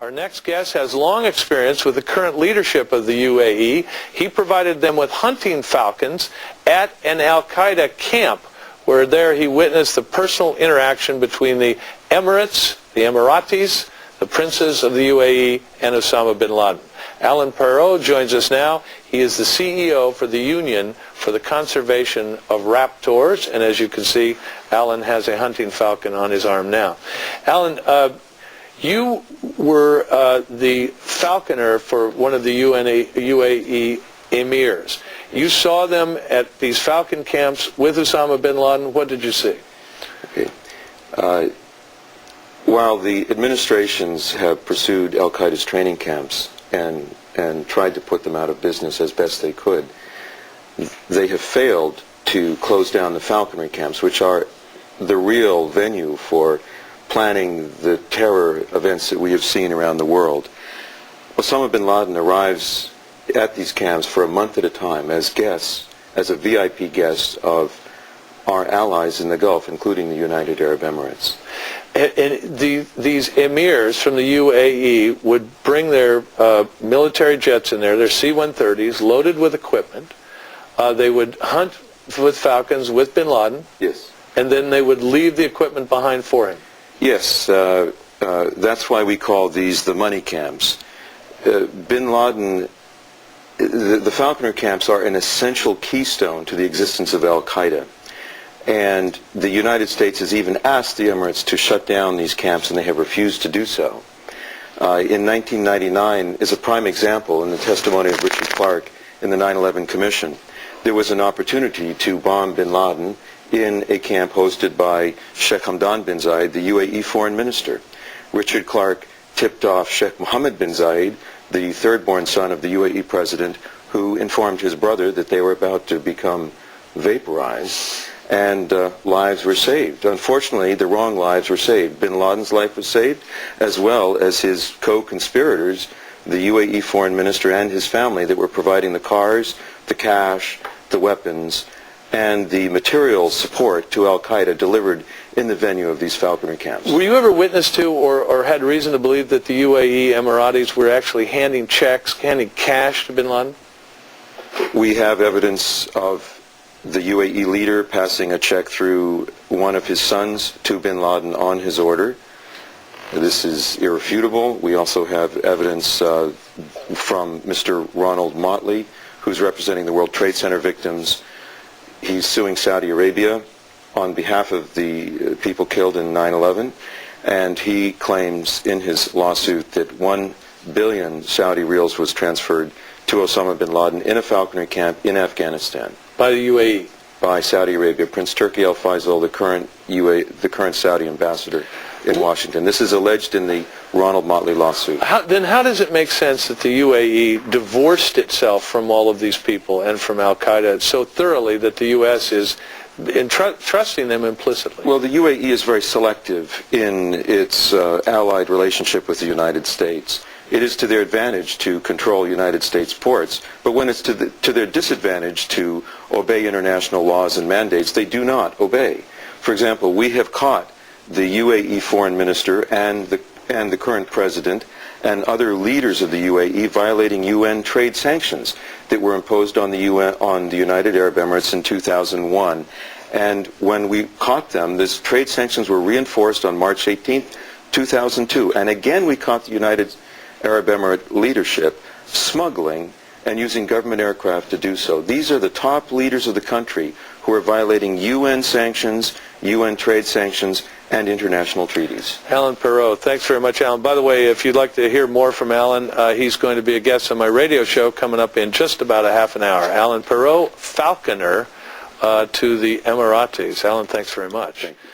Our next guest has long experience with the current leadership of the UAE. He provided them with hunting falcons at an al-Qaeda camp, where there he witnessed the personal interaction between the Emirates, the Emiratis, the princes of the UAE, and Osama bin Laden. Allan Parrot joins us now. He is the CEO for the Union for the Conservation of Raptors, and as you can see, Allan has a hunting falcon on his arm now. Allan, you were the falconer for one of the UAE emirs. You saw them at these falcon camps with Osama bin Laden. What did you see? Okay. While the administrations have pursued al-Qaeda's training camps and tried to put them out of business as best they could, they have failed to close down the falconry camps, which are the real venue for planning the terror events that we have seen around the world. Osama bin Laden arrives at these camps for a month at a time as guests, as a VIP guest of our allies in the Gulf, including the United Arab Emirates. And these emirs from the UAE would bring their military jets in there, their C-130s, loaded with equipment. They would hunt with falcons with bin Laden. Yes. And then they would leave the equipment behind for him. Yes, that's why we call these the money camps. Bin Laden, the falconer camps are an essential keystone to the existence of al-Qaeda. And the United States has even asked the Emirates to shut down these camps, and they have refused to do so. In 1999 is a prime example in the testimony of Richard Clarke in the 9/11 Commission. There was an opportunity to bomb bin Laden in a camp hosted by Sheikh Hamdan bin Zayed, the UAE foreign minister. Richard Clarke tipped off Sheikh Mohammed bin Zayed, the third-born son of the UAE president, who informed his brother that they were about to become vaporized, and lives were saved. Unfortunately, the wrong lives were saved. Bin Laden's life was saved, as well as his co-conspirators, the UAE foreign minister and his family, that were providing the cars, the cash, the weapons, and the material support to al-Qaeda delivered in the venue of these falconry camps. Were you ever witness to or had reason to believe that the UAE Emiratis were actually handing checks, handing cash to bin Laden? We have evidence of the UAE leader passing a check through one of his sons to bin Laden on his order. This is irrefutable. We also have evidence from Mr. Ronald Motley, who's representing the World Trade Center victims. He's suing Saudi Arabia on behalf of the people killed in 9/11, and he claims in his lawsuit that 1 billion Saudi riyals was transferred to Osama bin Laden in a falconry camp in Afghanistan. By the UAE? By Saudi Arabia. Prince Turki Al Faisal, the current Saudi ambassador in Washington. This is alleged in the Ronald Motley lawsuit. Then how does it make sense that the UAE divorced itself from all of these people and from al-Qaeda so thoroughly that the U.S. is trusting them implicitly? Well, the UAE is very selective in its allied relationship with the United States. It is to their advantage to control United States ports, but when it's to their disadvantage to obey international laws and mandates, they do not obey. For example, we have caught the UAE foreign minister and the current president and other leaders of the UAE violating UN trade sanctions that were imposed on the United Arab Emirates in 2001. And when we caught them, these trade sanctions were reinforced on March 18th, 2002. And again, we caught the United Arab Emirate leadership smuggling and using government aircraft to do so. These are the top leaders of the country who are violating UN sanctions, UN trade sanctions, and international treaties. Allan Parrot, thanks very much, Allan. By the way, if you'd like to hear more from Allan, he's going to be a guest on my radio show coming up in just about a half an hour. Allan Parrot, falconer to the Emiratis. Allan, thanks very much. Thank you.